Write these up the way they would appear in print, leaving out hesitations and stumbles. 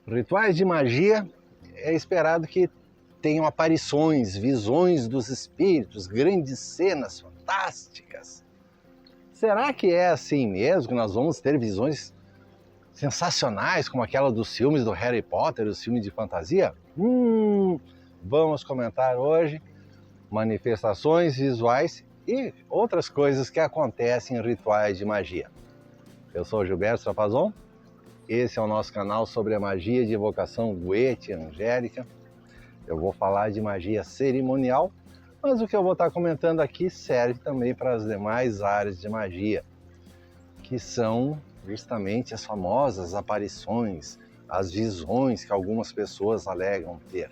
Rituais de magia é esperado que tenham aparições, visões dos espíritos, grandes cenas fantásticas. Será que é assim mesmo que nós vamos ter visões sensacionais como aquela dos filmes do Harry Potter, os filmes de fantasia? Vamos comentar hoje manifestações visuais e outras coisas que acontecem em rituais de magia. Eu sou Gilberto Trapazon, esse é o nosso canal sobre a magia de evocação Goethe angélica. Eu vou falar de magia cerimonial, mas o que eu vou estar comentando aqui serve também para as demais áreas de magia, que são justamente as famosas aparições, as visões que algumas pessoas alegam ter.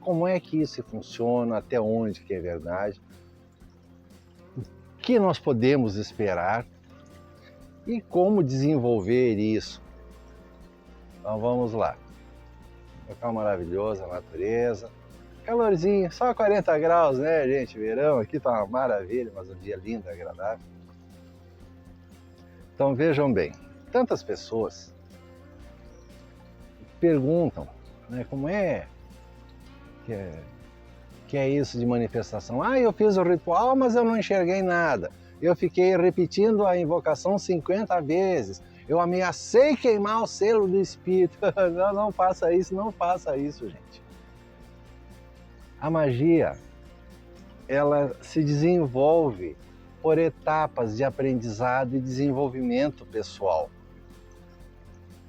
Como é que isso funciona, até onde que é verdade, o que nós podemos esperar e como desenvolver isso. Então vamos lá. Local maravilhoso, a natureza. Calorzinho, só 40 graus, né, gente? Verão aqui tá uma maravilha, mas um dia lindo, agradável. Então vejam bem, tantas pessoas perguntam, né, como é que é isso de manifestação? Eu fiz o ritual, mas eu não enxerguei nada. Eu fiquei repetindo a invocação 50 vezes. Eu ameacei queimar o selo do espírito. Não faça isso, não faça isso, gente. A magia, ela se desenvolve por etapas de aprendizado e desenvolvimento pessoal.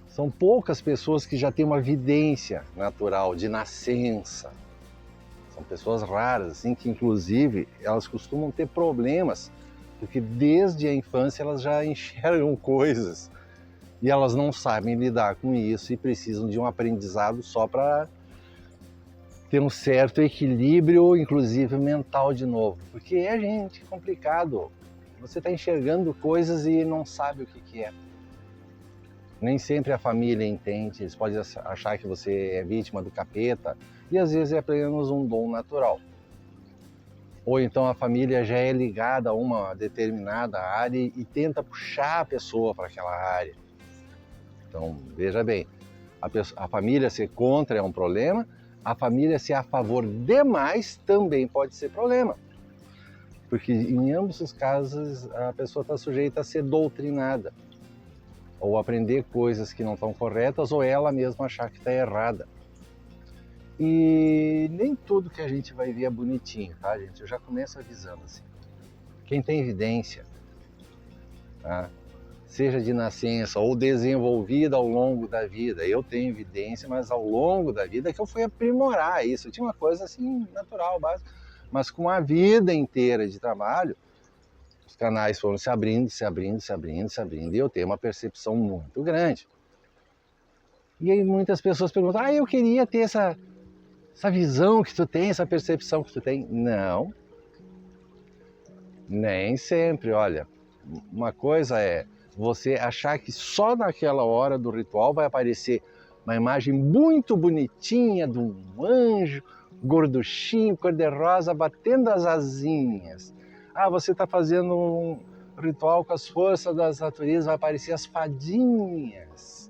São poucas pessoas que já têm uma vidência natural, de nascença. São pessoas raras, assim, que inclusive elas costumam ter problemas, porque desde a infância elas já enxergam coisas e elas não sabem lidar com isso e precisam de um aprendizado só para ter um certo equilíbrio, inclusive mental de novo. Porque é, gente, complicado. Você está enxergando coisas e não sabe o que é. Nem sempre a família entende, eles podem achar que você é vítima do capeta e às vezes é apenas um dom natural. Ou então a família já é ligada a uma determinada área e tenta puxar a pessoa para aquela área. Então, veja bem, a família ser contra é um problema, a família ser a favor demais também pode ser problema. Porque em ambos os casos a pessoa está sujeita a ser doutrinada, ou aprender coisas que não estão corretas, ou ela mesma achar que está errada. E nem tudo que a gente vai ver é bonitinho, tá, gente? Eu já começo avisando assim. Quem tem evidência, tá? Seja de nascença ou desenvolvida ao longo da vida. Eu tenho evidência, mas ao longo da vida é que eu fui aprimorar isso. Eu tinha uma coisa assim, natural, básica. Mas com a vida inteira de trabalho, os canais foram se abrindo, e eu tenho uma percepção muito grande. E aí muitas pessoas perguntam, eu queria ter essa visão que tu tem, essa percepção que tu tem. Não, nem sempre. Olha, uma coisa é você achar que só naquela hora do ritual vai aparecer uma imagem muito bonitinha de um anjo, gorduchinho, cor-de-rosa, batendo as asinhas. Você está fazendo um ritual com as forças das naturezas, vai aparecer as fadinhas,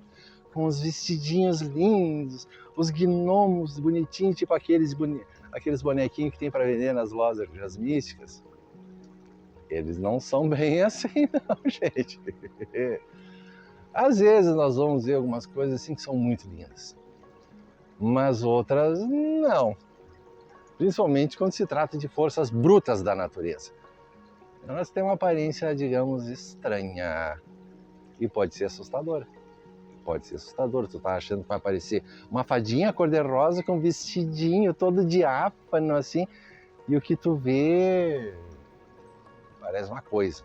com os vestidinhos lindos, os gnomos bonitinhos, tipo aqueles bonequinhos que tem para vender nas lojas místicas. Eles não são bem assim não, gente. Às vezes nós vamos ver algumas coisas assim que são muito lindas, mas outras não. Principalmente quando se trata de forças brutas da natureza. Elas têm uma aparência, digamos, estranha e pode ser assustadora. Pode ser assustador, tu tá achando que vai aparecer uma fadinha cor-de-rosa com um vestidinho todo diáfano assim, e o que tu vê parece uma coisa,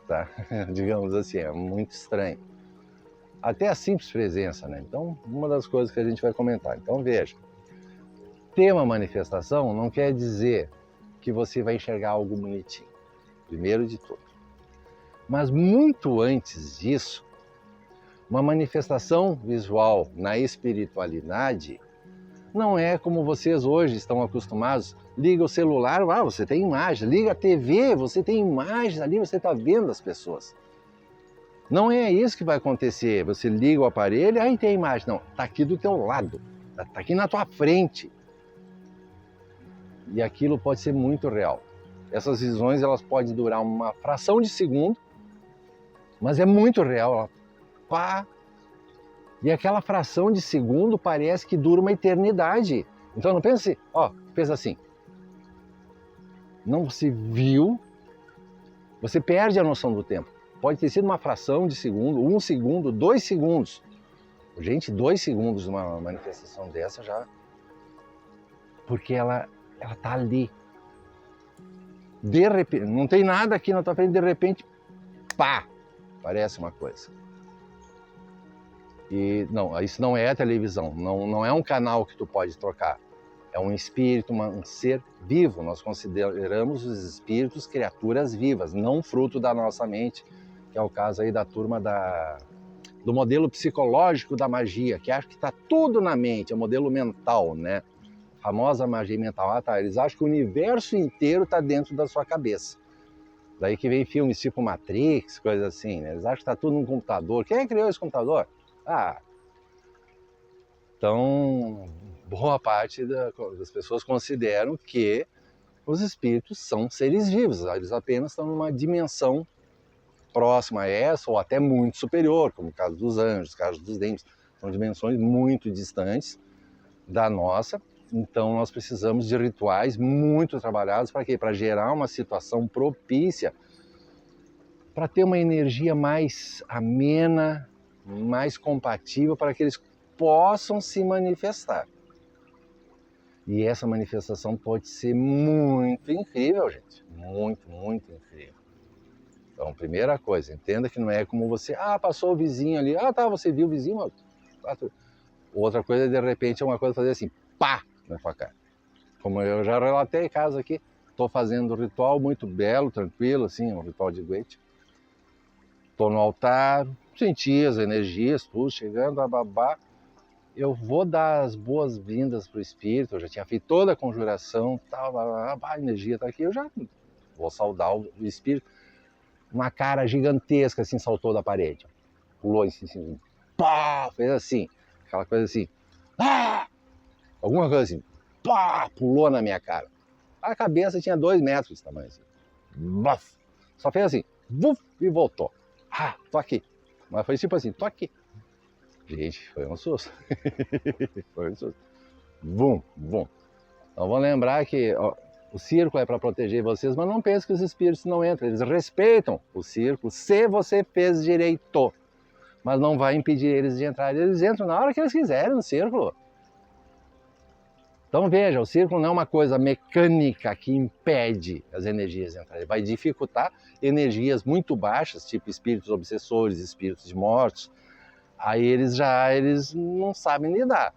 tá? Digamos assim, é muito estranho. Até a simples presença, né? Então, uma das coisas que a gente vai comentar. Então, veja, ter uma manifestação não quer dizer que você vai enxergar algo bonitinho, primeiro de tudo. Mas muito antes disso, uma manifestação visual na espiritualidade não é como vocês hoje estão acostumados. Liga o celular, você tem imagem. Liga a TV, você tem imagens ali, você está vendo as pessoas. Não é isso que vai acontecer. Você liga o aparelho, aí tem a imagem. Não, está aqui do teu lado, está aqui na tua frente. E aquilo pode ser muito real. Essas visões elas podem durar uma fração de segundo, mas é muito real. Ela, pá, e aquela fração de segundo parece que dura uma eternidade. Então não pense, ó, pensa assim. Não se viu, você perde a noção do tempo. Pode ter sido uma fração de segundo, 1 segundo, 2 segundos. Gente, 2 segundos numa manifestação dessa já... Porque ela tá ali. De repente, não tem nada aqui na tua frente, de repente, pá, parece uma coisa. E não, isso não é a televisão, não é um canal que tu pode trocar. É um espírito, um ser vivo. Nós consideramos os espíritos criaturas vivas, não fruto da nossa mente, que é o caso aí da turma do modelo psicológico da magia, que acha que está tudo na mente, é o modelo mental, né? A famosa magia mental. Ah, tá, eles acham que o universo inteiro está dentro da sua cabeça. Daí que vem filmes tipo Matrix, coisas assim, né? Eles acham que está tudo num computador. Quem criou esse computador? Ah, então, boa parte das pessoas consideram que os espíritos são seres vivos, eles apenas estão numa dimensão próxima a essa ou até muito superior, como o caso dos anjos, o caso dos demônios, são dimensões muito distantes da nossa. Então nós precisamos de rituais muito trabalhados para quê? Para gerar uma situação propícia, para ter uma energia mais amena, mais compatível, para que eles possam se manifestar. E essa manifestação pode ser muito incrível, gente. Muito, muito incrível. Então, primeira coisa, entenda que não é como você... Ah, passou o vizinho ali. Ah, tá, você viu o vizinho. Outra coisa, de repente, é uma coisa fazer assim, pá, na sua cara. Como eu já relatei caso aqui, estou fazendo um ritual muito belo, tranquilo, assim, um ritual de Guete. Estou no altar, senti as energias, tudo chegando, a babá. Eu vou dar as boas-vindas para o espírito, eu já tinha feito toda a conjuração, tal, a energia está aqui, eu já vou saudar o espírito. Uma cara gigantesca assim saltou da parede, pulou assim, pá, fez assim, aquela coisa assim, ah! Alguma coisa assim, pá, pulou na minha cara. A cabeça tinha 2 metros de tamanho, assim. Buf, só fez assim, buf, e voltou. Ah, tô aqui. Mas foi tipo assim, tô aqui. Gente, foi um susto. Foi um susto. Bum, bum. Então vamos lembrar que ó, o círculo é para proteger vocês, mas não pense que os espíritos não entram. Eles respeitam o círculo se você fez direito. Mas não vai impedir eles de entrar. Eles entram na hora que eles quiserem no círculo. Então veja, o círculo não é uma coisa mecânica que impede as energias de entrarem. Vai dificultar energias muito baixas, tipo espíritos obsessores, espíritos de mortos. Aí eles não sabem lidar.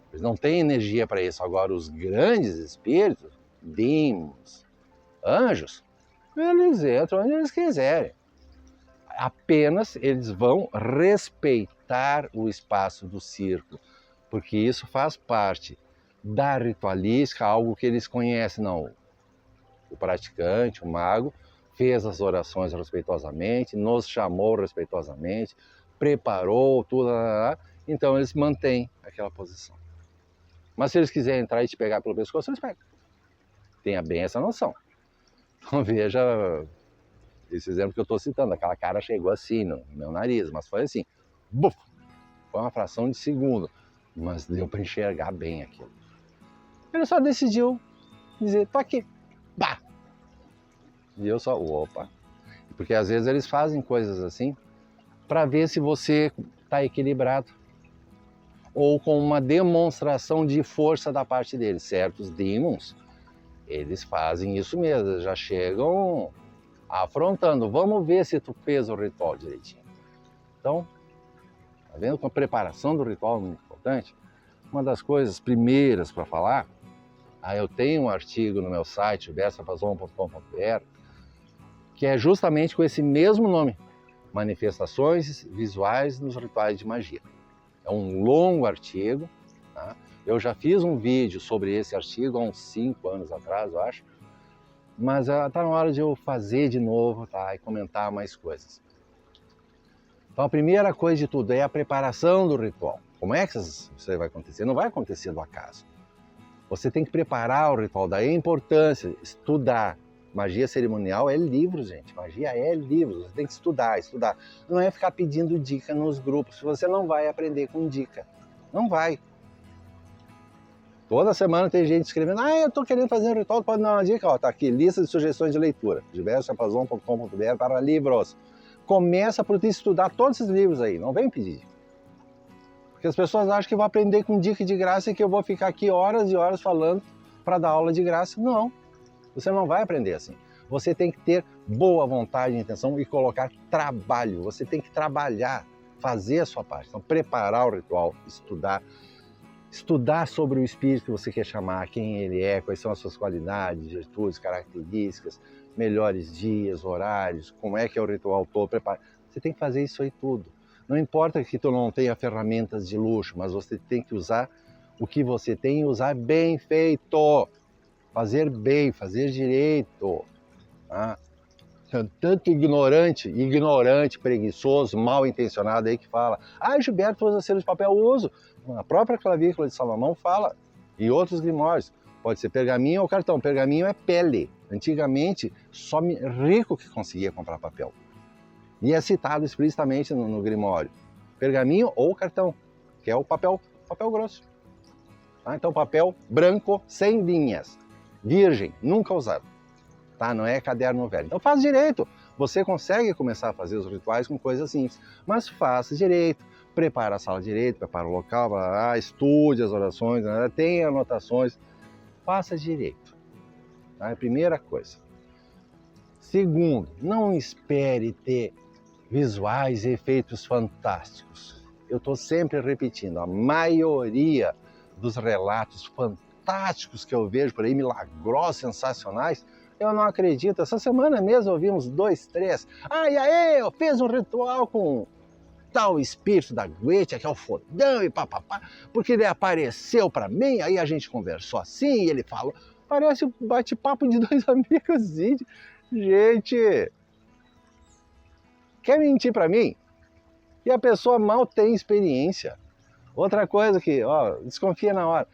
Eles não têm energia para isso. Agora, os grandes espíritos, demônios, anjos, eles entram onde eles quiserem. Apenas eles vão respeitar o espaço do círculo, porque isso faz parte da ritualística, algo que eles conhecem. Não, o praticante, o mago, fez as orações respeitosamente, nos chamou respeitosamente, preparou tudo, então eles mantêm aquela posição. Mas se eles quiserem entrar e te pegar pelo pescoço, eles pegam. Tenha bem essa noção. Então veja esse exemplo que eu estou citando, aquela cara chegou assim no meu nariz, mas foi assim, buf, foi uma fração de segundo, mas deu para enxergar bem aquilo. Ele só decidiu dizer, tô aqui, pá! E eu só, opa! Porque às vezes eles fazem coisas assim para ver se você está equilibrado ou com uma demonstração de força da parte deles. Certos demons, eles fazem isso mesmo, eles já chegam afrontando. Vamos ver se tu fez o ritual direitinho. Então, tá vendo como a preparação do ritual é muito importante? Uma das coisas primeiras para falar, eu tenho um artigo no meu site, versapazon.com.br, que é justamente com esse mesmo nome, Manifestações Visuais nos Rituais de Magia. É um longo artigo, tá? Eu já fiz um vídeo sobre esse artigo há uns 5 anos atrás, eu acho, mas está na hora de eu fazer de novo, tá? E comentar mais coisas. Então a primeira coisa de tudo é a preparação do ritual. Como é que isso aí vai acontecer? Não vai acontecer do acaso. Você tem que preparar o ritual, daí a importância, estudar. Magia cerimonial é livros, gente. Magia é livros. Você tem que estudar, estudar. Não é ficar pedindo dica nos grupos. Você não vai aprender com dica. Não vai. Toda semana tem gente escrevendo, eu estou querendo fazer um ritual, pode dar uma dica? Ó, tá aqui, lista de sugestões de leitura. gilbertochamazon.com.br para livros. Começa por estudar todos esses livros aí. Não vem pedir dica. Porque as pessoas acham que eu vou aprender com dica de graça e que eu vou ficar aqui horas e horas falando para dar aula de graça. Não. Você não vai aprender assim. Você tem que ter boa vontade e intenção e colocar trabalho. Você tem que trabalhar, fazer a sua parte. Então, preparar o ritual, estudar sobre o espírito que você quer chamar, quem ele é, quais são as suas qualidades, virtudes, características, melhores dias, horários, como é que é o ritual todo. Você tem que fazer isso aí tudo. Não importa que tu não tenha ferramentas de luxo, mas você tem que usar o que você tem e usar bem feito. Fazer bem, fazer direito. Tá? Tanto ignorante, preguiçoso, mal intencionado aí que fala, Gilberto usa selo de papel, uso. A própria clavícula de Salomão fala, e outros grimórios. Pode ser pergaminho ou cartão. Pergaminho é pele. Antigamente, só rico que conseguia comprar papel. E é citado explicitamente no grimório. Pergaminho ou cartão, que é o papel grosso. Tá? Então, papel branco, sem linhas. Virgem, nunca usado. Tá? Não é caderno velho. Então faz direito. Você consegue começar a fazer os rituais com coisas simples, mas faça direito. Prepara a sala direito, prepara o local, estude as orações, tenha anotações. Faça direito. Tá? É a primeira coisa. Segundo, não espere ter visuais e efeitos fantásticos. Eu estou sempre repetindo, a maioria dos relatos fantásticos que eu vejo por aí, milagrosos, sensacionais, eu não acredito. Essa semana mesmo eu vi uns 2, 3. E aí, eu fiz um ritual com tal espírito da Goetia, que é o fodão e papapá, porque ele apareceu para mim, aí a gente conversou assim, e ele falou, parece um bate-papo de 2 amigos. Gente, quer mentir para mim? E a pessoa mal tem experiência. Outra coisa que, desconfia na hora.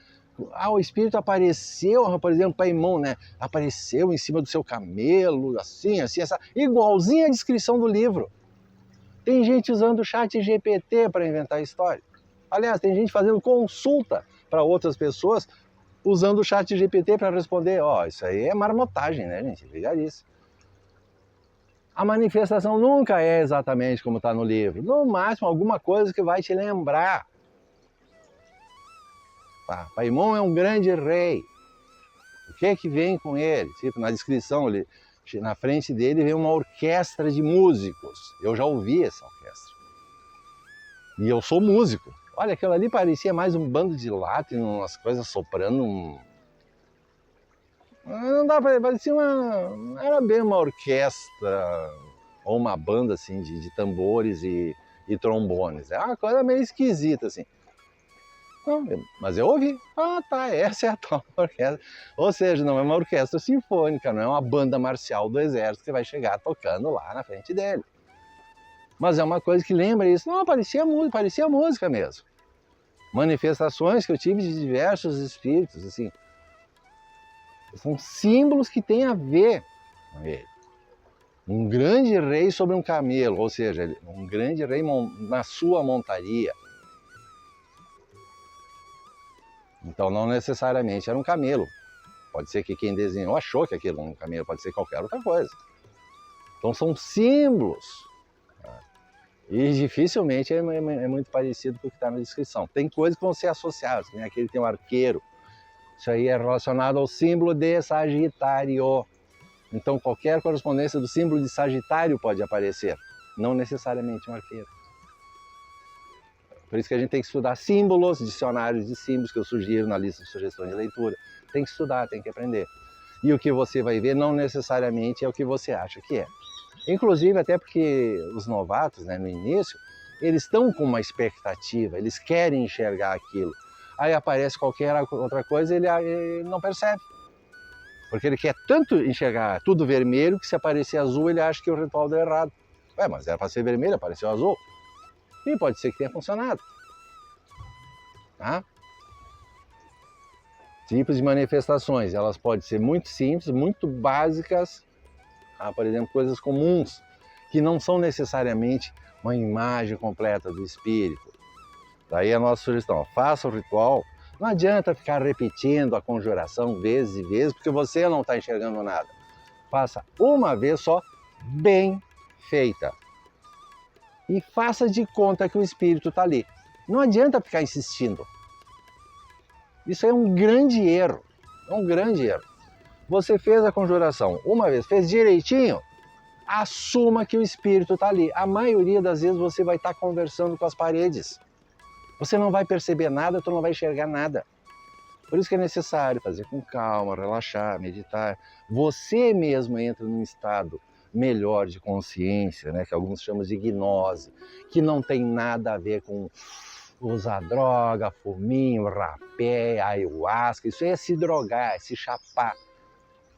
O espírito apareceu, por exemplo, Paimon, né? Apareceu em cima do seu camelo, assim, essa, igualzinha a descrição do livro. Tem gente usando o chat GPT para inventar história. Aliás, tem gente fazendo consulta para outras pessoas usando o chat GPT para responder. Isso aí é marmotagem, né, gente? Vigarice. A manifestação nunca é exatamente como está no livro. No máximo, alguma coisa que vai te lembrar. Paimon é um grande rei. O que é que vem com ele? Tipo, na descrição, na frente dele vem uma orquestra de músicos. Eu já ouvi essa orquestra. E eu sou músico. Olha, aquilo ali parecia mais um bando de lata e umas coisas soprando. Não dá pra... Parecia uma... Era bem uma orquestra ou uma banda assim de tambores e trombones. É uma coisa meio esquisita assim. Mas eu ouvi. Essa é a tal orquestra. Ou seja, não é uma orquestra sinfônica, não é uma banda marcial do exército que vai chegar tocando lá na frente dele. Mas é uma coisa que lembra isso. Não, parecia música mesmo. Manifestações que eu tive de diversos espíritos, assim. São símbolos que têm a ver com ele. Um grande rei sobre um camelo, ou seja, um grande rei na sua montaria. Então não necessariamente era um camelo. Pode ser que quem desenhou achou que aquilo era um camelo, pode ser qualquer outra coisa. Então são símbolos. E dificilmente é muito parecido com o que está na descrição. Tem coisas que vão ser associadas, né? Aqui tem um arqueiro. Isso aí é relacionado ao símbolo de Sagitário. Então qualquer correspondência do símbolo de Sagitário pode aparecer, não necessariamente um arqueiro. Por isso que a gente tem que estudar símbolos, dicionários de símbolos que eu sugiro na lista de sugestões de leitura. Tem que estudar, tem que aprender. E o que você vai ver não necessariamente é o que você acha que é. Inclusive até porque os novatos, né, no início, eles estão com uma expectativa, eles querem enxergar aquilo. Aí aparece qualquer outra coisa e ele não percebe. Porque ele quer tanto enxergar tudo vermelho que se aparecer azul ele acha que o ritual deu errado. Mas era para ser vermelho, apareceu azul. E pode ser que tenha funcionado. Tá? Tipos de manifestações, elas podem ser muito simples, muito básicas, tá? Por exemplo, coisas comuns, que não são necessariamente uma imagem completa do espírito. Daí a nossa sugestão, faça o ritual, não adianta ficar repetindo a conjuração vezes e vezes, porque você não está enxergando nada. Faça uma vez só, bem feita. E faça de conta que o espírito está ali. Não adianta ficar insistindo. Isso é um grande erro, é um grande erro. Você fez a conjuração uma vez, fez direitinho, assuma que o espírito está ali. A maioria das vezes você vai estar conversando com as paredes. Você não vai perceber nada, tu não vai enxergar nada. Por isso que é necessário fazer com calma, relaxar, meditar. Você mesmo entra num estado melhor de consciência, né, que alguns chamam de gnose, que não tem nada a ver com usar droga, fuminho, rapé, ayahuasca. Isso é se drogar, é se chapar.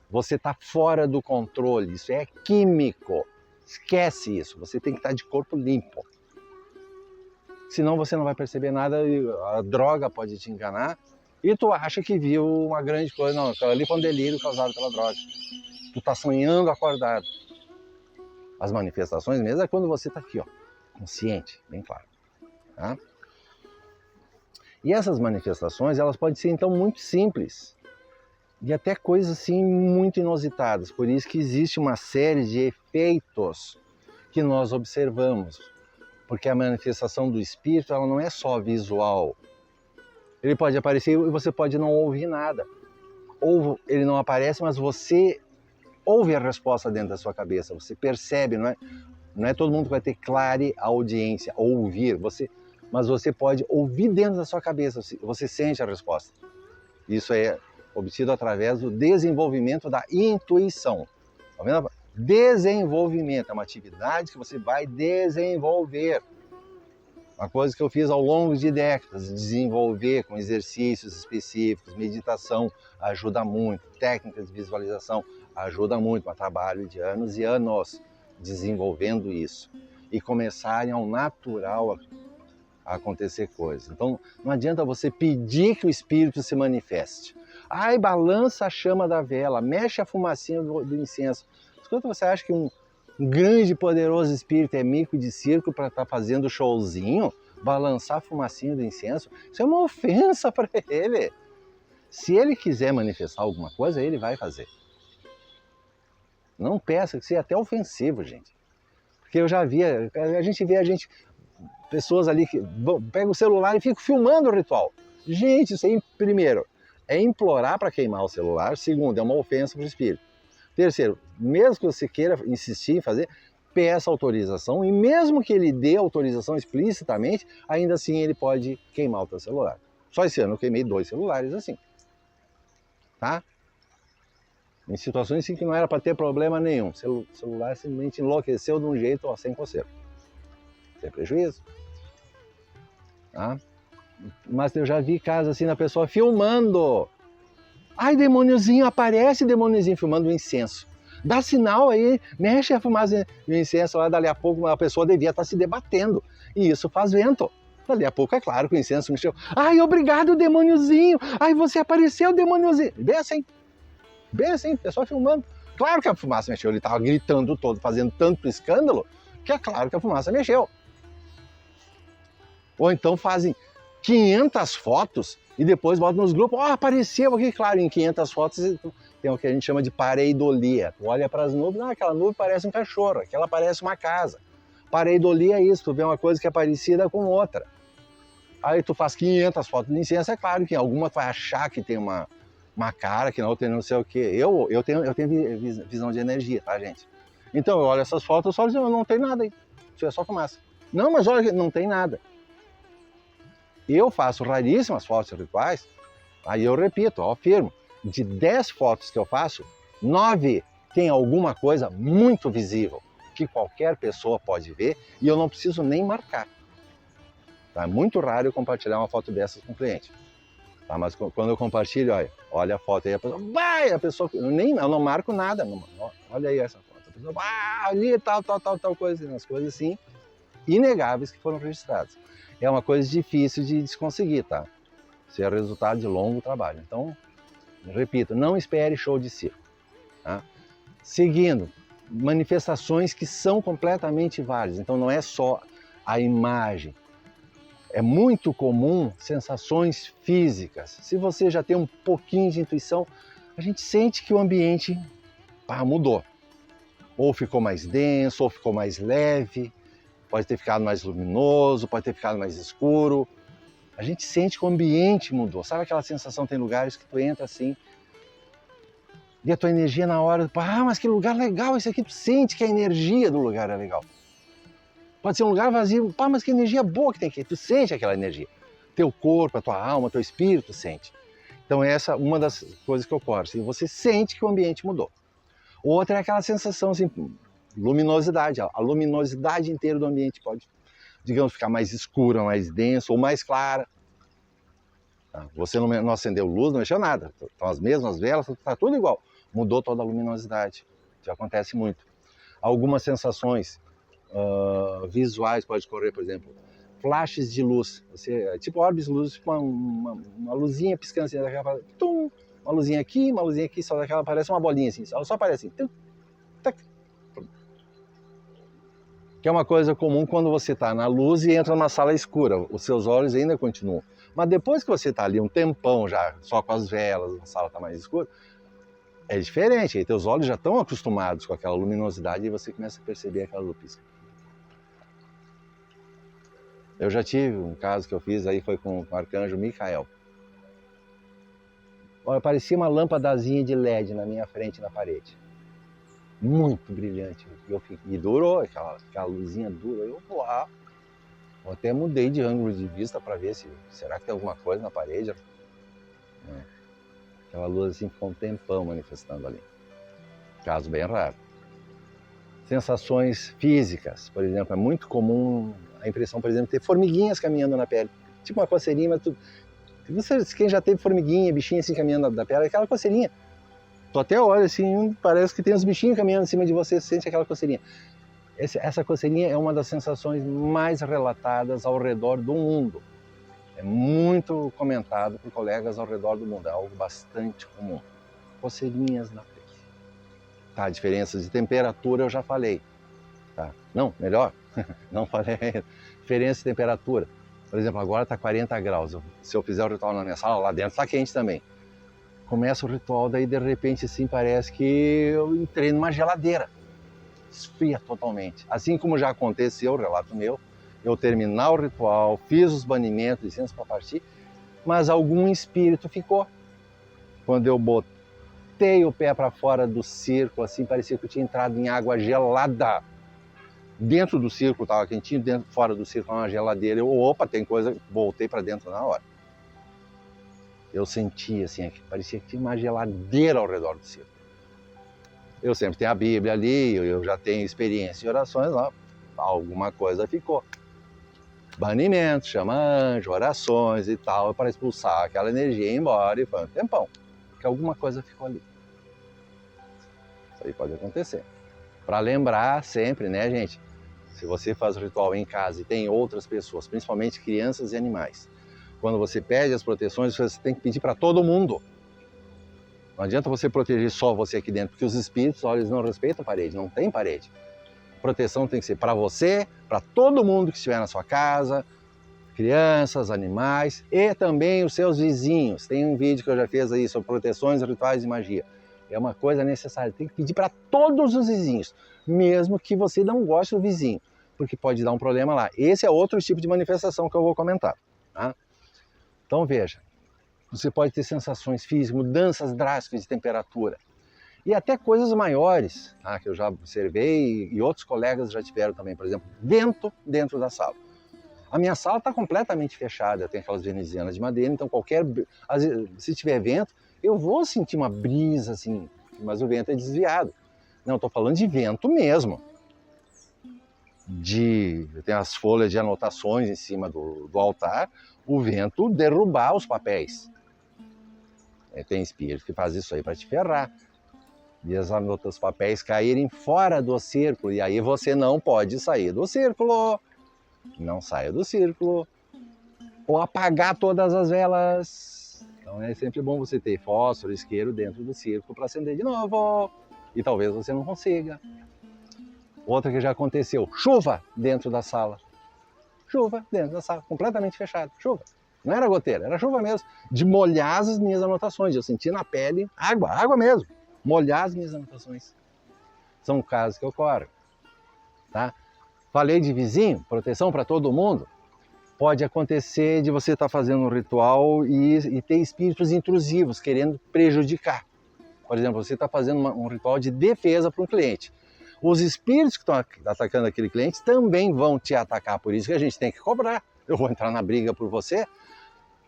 Você está fora do controle, isso é químico. Esquece isso, você tem que estar de corpo limpo. Senão você não vai perceber nada, a droga pode te enganar e tu acha que viu uma grande coisa. Não, aquilo ali foi um delírio causado pela droga. Tu está sonhando acordado. As manifestações mesmo é quando você está aqui, ó, consciente, bem claro. Tá? E essas manifestações, elas podem ser então muito simples e até coisas assim muito inusitadas. Por isso que existe uma série de efeitos que nós observamos. Porque a manifestação do espírito, ela não é só visual. Ele pode aparecer e você pode não ouvir nada. Ou ele não aparece, mas você ouve a resposta dentro da sua cabeça. Você percebe, não é todo mundo que vai ter clara audiência, ouvir. Mas você pode ouvir dentro da sua cabeça, você sente a resposta. Isso é obtido através do desenvolvimento da intuição. Tá vendo? Desenvolvimento é uma atividade que você vai desenvolver. Uma coisa que eu fiz ao longo de décadas, desenvolver com exercícios específicos, meditação ajuda muito, técnicas de visualização ajuda muito, um trabalho de anos e anos desenvolvendo isso. E começarem ao natural a acontecer coisas. Então, não adianta você pedir que o espírito se manifeste. Ai, balança a chama da vela, mexe a fumacinha do incenso. Escuta, você acha que um grande e poderoso espírito é mico de circo para estar fazendo showzinho, balançar a fumacinha do incenso? Isso é uma ofensa para ele. Se ele quiser manifestar alguma coisa, ele vai fazer. Não peça, que isso é até ofensivo, gente. Porque eu já vi, a gente pessoas ali que pegam o celular e ficam filmando o ritual. Gente, isso aí, primeiro, é implorar para queimar o celular. Segundo, é uma ofensa para o espírito. Terceiro, mesmo que você queira insistir em fazer, peça autorização, e mesmo que ele dê autorização explicitamente, ainda assim ele pode queimar o teu celular. Só esse ano eu queimei 2 celulares assim. Tá? Em situações assim que não era para ter problema nenhum. O celular simplesmente enlouqueceu de um jeito, ó, sem conserto. Sem prejuízo. Tá? Mas eu já vi casos assim da pessoa filmando. Ai, demôniozinho, aparece demôniozinho filmando o incenso. Dá sinal aí, mexe a fumaça do incenso lá, dali a pouco a pessoa devia estar se debatendo. E isso faz vento. Dali a pouco é claro que o incenso mexeu. Ai, obrigado, demôniozinho. Ai, você apareceu, demôniozinho. Bem assim, pessoa filmando. Claro que a fumaça mexeu, ele estava gritando todo, fazendo tanto escândalo, que é claro que a fumaça mexeu. Ou então fazem 500 fotos e depois botam nos grupos, apareceu aqui, claro, em 500 fotos tem o que a gente chama de pareidolia. Tu olha para as nuvens, aquela nuvem parece um cachorro, aquela parece uma casa. Pareidolia é isso, tu vê uma coisa que é parecida com outra. Aí tu faz 500 fotos de incenso, é claro que alguma tu vai achar que tem uma cara, que na outra não sei o quê. Eu tenho visão de energia, tá, gente? Então eu olho essas fotos e só digo, não tem nada aí, isso é só fumaça. Não, mas olha, não tem nada. Eu faço raríssimas fotos rituais, aí eu repito, eu afirmo, de 10 fotos que eu faço, 9 tem alguma coisa muito visível, que qualquer pessoa pode ver e eu não preciso nem marcar. Tá? É muito raro eu compartilhar uma foto dessas com o cliente. Tá? Mas quando eu compartilho, olha a foto aí, a pessoa eu não marco nada, olha aí essa foto. A pessoa, ali tal coisa, umas coisas assim. inegáveis que foram registradas. É uma coisa difícil de se conseguir, tá? Isso é resultado de longo trabalho. Então, repito, não espere show de circo. Tá? Seguindo, manifestações que são completamente válidas. Então, não é só a imagem. É muito comum sensações físicas. Se você já tem um pouquinho de intuição, a gente sente que o ambiente mudou. Ou ficou mais denso, ou ficou mais leve, pode ter ficado mais luminoso, pode ter ficado mais escuro. A gente sente que o ambiente mudou. Sabe aquela sensação, tem lugares que tu entra assim, e a tua energia na hora, mas que lugar legal esse aqui, tu sente que a energia do lugar é legal. Pode ser um lugar vazio, mas que energia boa que tem aqui, tu sente aquela energia. Teu corpo, a tua alma, teu espírito sente. Então essa é uma das coisas que ocorre, assim, você sente que o ambiente mudou. Outra é aquela sensação, assim, luminosidade. A luminosidade inteira do ambiente pode, digamos, ficar mais escura, mais densa ou mais clara. Você não acendeu luz, não mexeu nada. Estão as mesmas velas, está tudo igual. Mudou toda a luminosidade. Isso acontece muito. Algumas sensações visuais pode ocorrer, por exemplo, flashes de luz. Tipo orbes de luz, tipo uma luzinha piscando assim, daquela, tum, uma luzinha aqui, só daquela parece uma bolinha assim, só aparece assim. Tum, tac. Que é uma coisa comum quando você está na luz e entra numa sala escura, os seus olhos ainda continuam. Mas depois que você está ali um tempão já, só com as velas, a sala está mais escura, é diferente, aí teus olhos já estão acostumados com aquela luminosidade e você começa a perceber aquela luz pisca. Eu já tive um caso que eu fiz aí, foi com o arcanjo Micael. Olha, parecia uma lâmpadazinha de LED na minha frente, na parede. Muito brilhante. E durou, aquela luzinha dura. Eu até mudei de ângulo de vista para ver se será que tem alguma coisa na parede. Aquela luz assim ficou um tempão manifestando ali. Caso bem raro. Sensações físicas, por exemplo, é muito comum a impressão, por exemplo, de ter formiguinhas caminhando na pele. Tipo uma coceirinha, mas quem já teve formiguinha, bichinho assim caminhando na pele, aquela coceirinha. Tu até olha assim, parece que tem uns bichinhos caminhando em cima de você, sente aquela coceirinha. Essa coceirinha é uma das sensações mais relatadas ao redor do mundo. É muito comentado por colegas ao redor do mundo, é algo bastante comum. Coceirinhas na pele. Tá, diferenças de temperatura eu já falei. Tá? Não, melhor, não falei ainda. Diferença de temperatura. Por exemplo, agora está 40 graus. Se eu fizer o ritual na minha sala, lá dentro está quente também. Começa o ritual, daí de repente assim parece que eu entrei numa geladeira. Esfria totalmente. Assim como já aconteceu, relato meu, eu terminar o ritual, fiz os banimentos, licença para partir, mas algum espírito ficou. Quando eu botei o pé para fora do círculo, assim, parecia que eu tinha entrado em água gelada. Dentro do círculo estava quentinho, fora do círculo uma geladeira. Opa, tem coisa, voltei para dentro na hora. Eu senti assim, parecia que tinha uma geladeira ao redor do círculo. Eu sempre tenho a Bíblia ali, eu já tenho experiência em orações, ó, alguma coisa ficou. Banimento, chama anjo, orações e tal, para expulsar aquela energia e ir embora, e foi um tempão, porque alguma coisa ficou ali. Isso aí pode acontecer. Para lembrar sempre, né, gente, se você faz o ritual em casa e tem outras pessoas, principalmente crianças e animais, quando você pede as proteções, você tem que pedir para todo mundo. Não adianta você proteger só você aqui dentro, porque os espíritos, olha, eles não respeitam parede, não tem parede. A proteção tem que ser para você, para todo mundo que estiver na sua casa, crianças, animais e também os seus vizinhos. Tem um vídeo que eu já fiz aí sobre proteções, rituais e magia. É uma coisa necessária, tem que pedir para todos os vizinhos, mesmo que você não goste do vizinho, porque pode dar um problema lá. Esse é outro tipo de manifestação que eu vou comentar. Tá? Então veja, você pode ter sensações físicas, mudanças drásticas de temperatura e até coisas maiores, tá? Que eu já observei e outros colegas já tiveram também, por exemplo, vento dentro da sala. A minha sala está completamente fechada, eu tenho aquelas venezianas de madeira, então se tiver vento, eu vou sentir uma brisa assim, mas o vento é desviado. Não, estou falando de vento mesmo. Eu tenho as folhas de anotações em cima do altar, o vento derrubar os papéis. Tem espírito que faz isso aí para te ferrar. E os papéis caírem fora do círculo, e aí você não pode sair do círculo. não saia do círculo, ou apagar todas as velas. Então é sempre bom você ter fósforo, isqueiro dentro do círculo para acender de novo, e talvez você não consiga. Outra que já aconteceu, chuva dentro da sala. Chuva dentro da sala, completamente fechado, chuva. Não era goteira, era chuva mesmo, de molhar as minhas anotações. Eu senti na pele água mesmo, molhar as minhas anotações. São casos que ocorrem, tá? Falei de vizinho, proteção para todo mundo. Pode acontecer de você estar fazendo um ritual e ter espíritos intrusivos querendo prejudicar. Por exemplo, você está fazendo um ritual de defesa para um cliente. Os espíritos que estão atacando aquele cliente também vão te atacar, por isso que a gente tem que cobrar. Eu vou entrar na briga por você.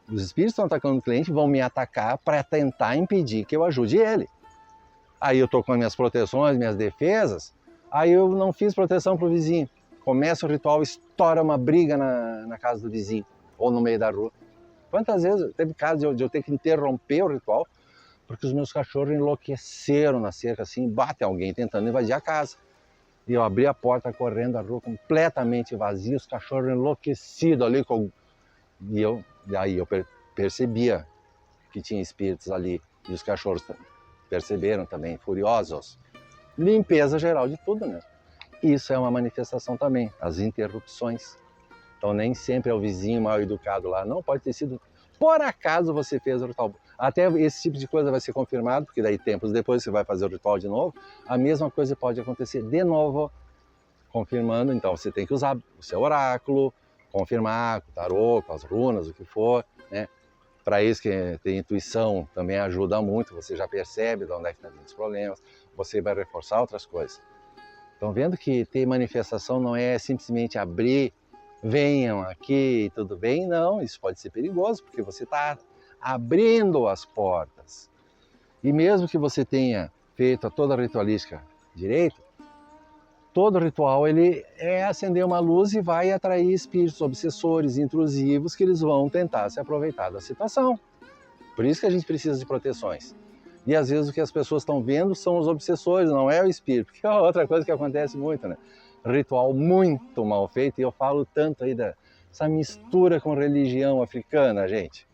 Os espíritos que estão atacando o cliente vão me atacar para tentar impedir que eu ajude ele. Aí eu estou com as minhas proteções, minhas defesas, aí eu não fiz proteção para o vizinho. Começa o ritual, estoura uma briga na casa do vizinho, ou no meio da rua. Quantas vezes teve caso de eu ter que interromper o ritual, porque os meus cachorros enlouqueceram na cerca, assim, batem alguém tentando invadir a casa. E eu abri a porta correndo, a rua completamente vazia, os cachorros enlouquecidos ali. E aí eu percebia que tinha espíritos ali, e os cachorros perceberam também, furiosos. Limpeza geral de tudo, né? Isso é uma manifestação também, as interrupções. Então nem sempre é o vizinho mal educado lá, não, pode ter sido, por acaso você fez o ritual. Até esse tipo de coisa vai ser confirmado, porque daí tempos depois você vai fazer o ritual de novo, a mesma coisa pode acontecer de novo, confirmando. Então você tem que usar o seu oráculo, confirmar com o tarô, com as runas, o que for, né? Para isso que tem intuição também ajuda muito, você já percebe de onde é que estão vindo os problemas, você vai reforçar outras coisas. Então vendo que ter manifestação não é simplesmente abrir, venham aqui, tudo bem? Não, isso pode ser perigoso, porque você está abrindo as portas. E mesmo que você tenha feito toda a ritualística direito, todo ritual ele é acender uma luz e vai atrair espíritos obsessores, intrusivos, que eles vão tentar se aproveitar da situação. Por isso que a gente precisa de proteções. E às vezes o que as pessoas estão vendo são os obsessores, não é o espírito, que é outra coisa que acontece muito, né? Ritual muito mal feito, e eu falo tanto aí dessa mistura com religião africana, gente.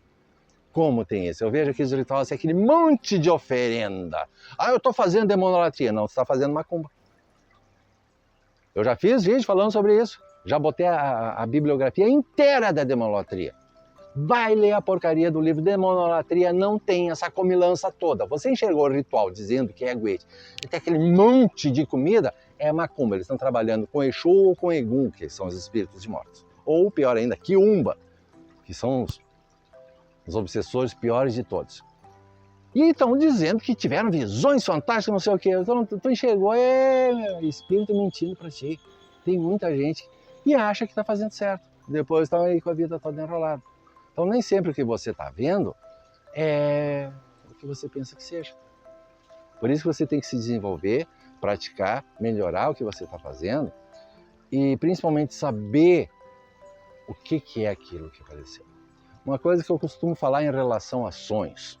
Como tem isso? Eu vejo aqueles rituais, aquele monte de oferenda. Ah, eu estou fazendo demonolatria. Não, você está fazendo macumba. Eu já fiz vídeo falando sobre isso. Já botei a bibliografia inteira da demonolatria. Vai ler a porcaria do livro Demonolatria, não tem essa comilança toda. Você enxergou o ritual dizendo que é guete, e tem aquele monte de comida, é macumba. Eles estão trabalhando com Exu ou com Egum, que são os espíritos de mortos. Ou, pior ainda, Quiumba, que são os obsessores piores de todos. E estão dizendo que tiveram visões fantásticas, não sei o quê. Então, tu enxergou, espírito mentindo para ti. Tem muita gente que acha que está fazendo certo. Depois estão aí com a vida toda enrolada. Então nem sempre o que você está vendo é o que você pensa que seja. Por isso que você tem que se desenvolver, praticar, melhorar o que você está fazendo e principalmente saber o que é aquilo que apareceu. Uma coisa que eu costumo falar em relação a sonhos.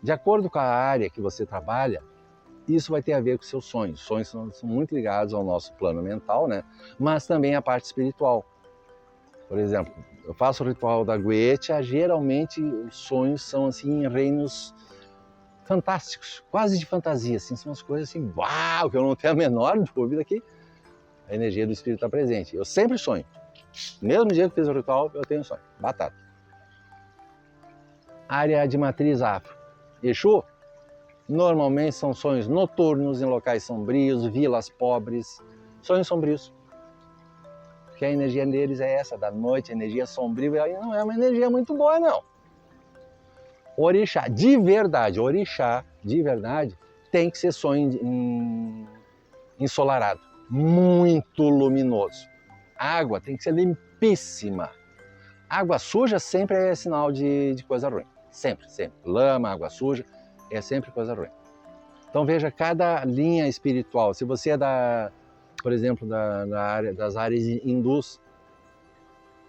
De acordo com a área que você trabalha, isso vai ter a ver com seus sonhos. Os sonhos são muito ligados ao nosso plano mental, né? Mas também à parte espiritual. Por exemplo, eu faço o ritual da Goetia, geralmente os sonhos são assim em reinos fantásticos, quase de fantasia, assim, são umas coisas assim, uau, que eu não tenho a menor dúvida que a energia do espírito está presente. Eu sempre sonho. Mesmo dia que fiz o ritual, eu tenho sonho. Batata. Área de matriz afro. Exu, normalmente são sonhos noturnos, em locais sombrios, vilas pobres, sonhos sombrios. Porque a energia deles é essa, da noite, a energia sombria, e não é uma energia muito boa, não. Orixá, de verdade, tem que ser sonho ensolarado, muito luminoso. Água tem que ser limpíssima. Água suja sempre é sinal de coisa ruim, sempre. Lama, água suja, é sempre coisa ruim. Então veja, cada linha espiritual, se você é por exemplo, das áreas hindus,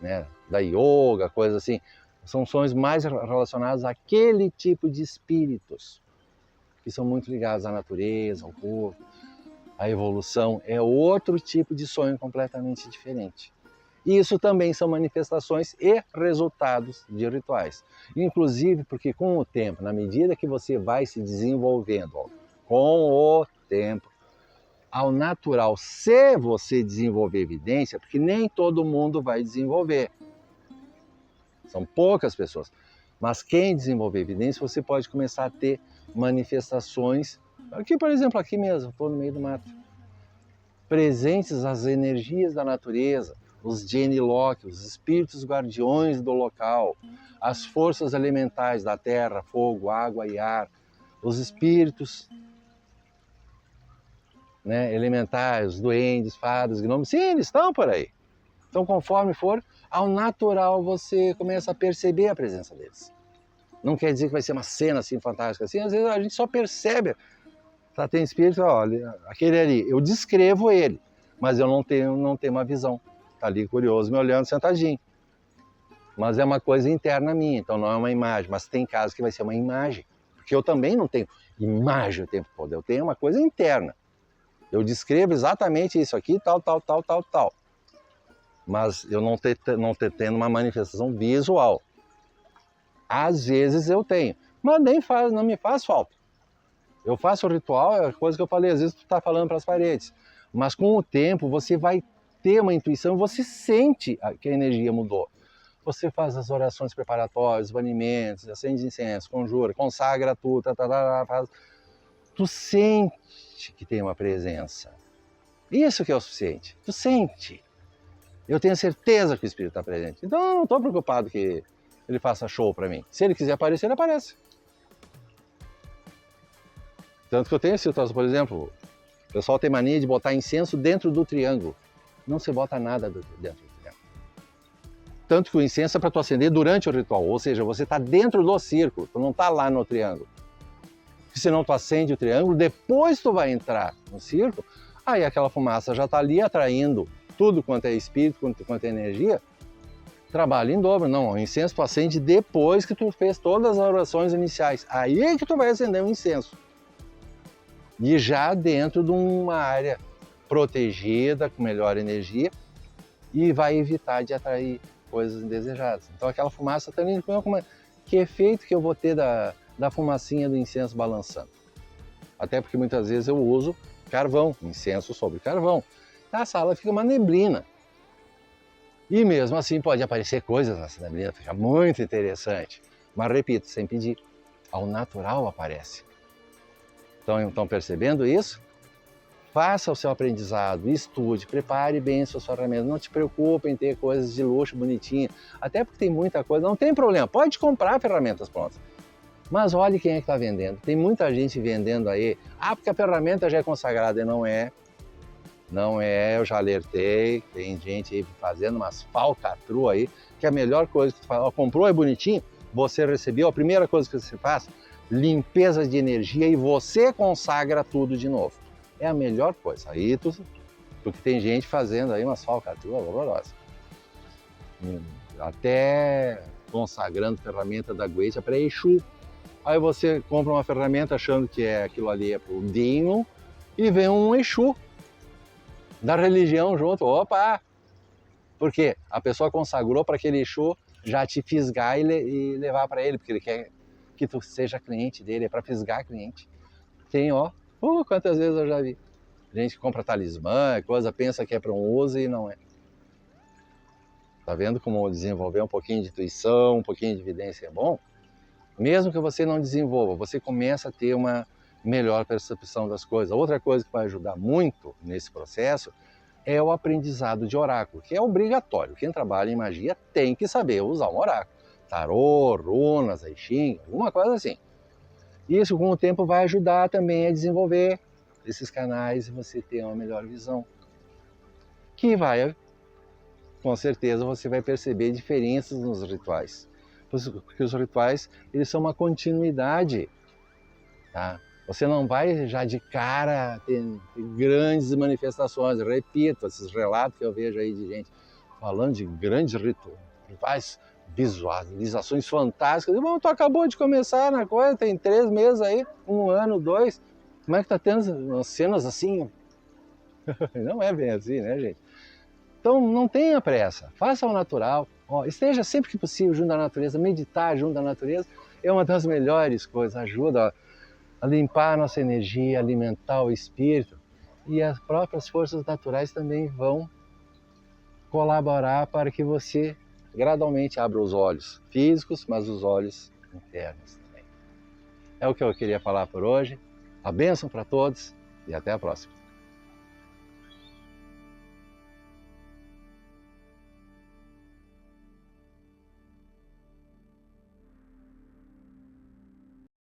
né, da yoga, coisas assim, são sonhos mais relacionados àquele tipo de espíritos, que são muito ligados à natureza, ao corpo, à evolução. É outro tipo de sonho completamente diferente. Isso também são manifestações e resultados de rituais. Inclusive porque com o tempo, na medida que você vai se desenvolvendo, ó, com o tempo, ao natural, se você desenvolver evidência, porque nem todo mundo vai desenvolver, são poucas pessoas, mas quem desenvolver evidência, você pode começar a ter manifestações, aqui por exemplo, aqui mesmo, estou no meio do mato, presentes as energias da natureza, os Genilok, os espíritos guardiões do local, as forças elementais da terra, fogo, água e ar, os espíritos, né, elementais, os duendes, fadas, gnomos, sim, eles estão por aí. Então, conforme for, ao natural você começa a perceber a presença deles. Não quer dizer que vai ser uma cena assim fantástica, assim, às vezes a gente só percebe. Tá, tem espírito, olha, aquele ali, eu descrevo ele, mas eu não tenho uma visão. Tá ali curioso, me olhando sentadinho. Mas é uma coisa interna minha, então não é uma imagem, mas tem casos que vai ser uma imagem. Porque eu também não tenho imagem o tempo todo, eu tenho uma coisa interna. Eu descrevo exatamente isso aqui, tal. Mas eu não tendo uma manifestação visual. Às vezes eu tenho, mas não me faz falta. Eu faço o ritual, é a coisa que eu falei, às vezes tu está falando para as paredes. Mas com o tempo você vai ter uma intuição, você sente que a energia mudou. Você faz as orações preparatórias, os banimentos, acende incenso, conjura, consagra tudo, faz. Tu sente que tem uma presença. Isso que é o suficiente. Tu sente. Eu tenho certeza que o Espírito está presente. Então eu não estou preocupado que ele faça show para mim. Se ele quiser aparecer, ele aparece. Tanto que eu tenho situações, por exemplo, o pessoal tem mania de botar incenso dentro do triângulo. Não se bota nada dentro do triângulo. Tanto que o incenso é para tu acender durante o ritual, ou seja, você está dentro do círculo, tu não está lá no triângulo. Porque senão tu acende o triângulo, depois tu vai entrar no círculo, aí aquela fumaça já está ali atraindo tudo quanto é espírito, quanto é energia, trabalha em dobro. Não, o incenso tu acende depois que tu fez todas as orações iniciais. Aí é que tu vai acender o incenso. E já dentro de uma área protegida, com melhor energia, e vai evitar de atrair coisas indesejadas. Então aquela fumaça também, que efeito que eu vou ter da fumacinha do incenso balançando? Até porque muitas vezes eu uso carvão, incenso sobre carvão. A sala fica uma neblina. E mesmo assim pode aparecer coisas nessa neblina, fica muito interessante. Mas repito, sem pedir, ao natural aparece. Estão percebendo isso? Faça o seu aprendizado, estude, prepare bem suas ferramentas. Não te preocupe em ter coisas de luxo, bonitinha. Até porque tem muita coisa, não tem problema. Pode comprar ferramentas prontas. Mas olhe quem é que está vendendo. Tem muita gente vendendo aí. Ah, porque a ferramenta já é consagrada. E não é. Não é, eu já alertei. Tem gente aí fazendo umas falcatruas aí. Que a melhor coisa que tu faz, comprou é bonitinho, você recebeu, a primeira coisa que você faz, limpeza de energia e você consagra tudo de novo. É a melhor coisa. Aí porque tem gente fazendo aí umas falcatruas horrorosas. Até consagrando ferramenta da Gueja para Exu. Aí você compra uma ferramenta achando que aquilo ali é pro Dinho e vem um Exu da religião junto. Opa! Por quê? A pessoa consagrou para aquele Exu já te fisgar e levar para ele, porque ele quer que tu seja cliente dele, é para fisgar cliente. Tem, quantas vezes eu já vi. Gente que compra talismã, coisa, pensa que é para um uso e não é. Tá vendo como desenvolver um pouquinho de intuição, um pouquinho de evidência é bom? Mesmo que você não desenvolva, você começa a ter uma melhor percepção das coisas. Outra coisa que vai ajudar muito nesse processo é o aprendizado de oráculo, que é obrigatório. Quem trabalha em magia tem que saber usar um oráculo. Tarô, runas, I Ching, alguma coisa assim. Isso com o tempo vai ajudar também a desenvolver esses canais e você ter uma melhor visão. Que vai, com certeza, você vai perceber diferenças nos rituais. Porque os rituais, eles são uma continuidade, tá? Você não vai já de cara ter grandes manifestações. Repito, esses relatos que eu vejo aí de gente falando de grandes rituais, visualizações fantásticas. Bom, tu acabou de começar na coisa, tem 3 meses aí, 1 ano, 2. Como é que tá tendo umas cenas assim? Não é bem assim, né, gente? Então não tenha pressa, faça ao natural, ó, esteja sempre que possível junto à natureza, meditar junto à natureza é uma das melhores coisas, ajuda a limpar a nossa energia, alimentar o espírito, e as próprias forças naturais também vão colaborar para que você gradualmente abra os olhos físicos, mas os olhos internos também. É o que eu queria falar por hoje. A bênção para todos e até a próxima.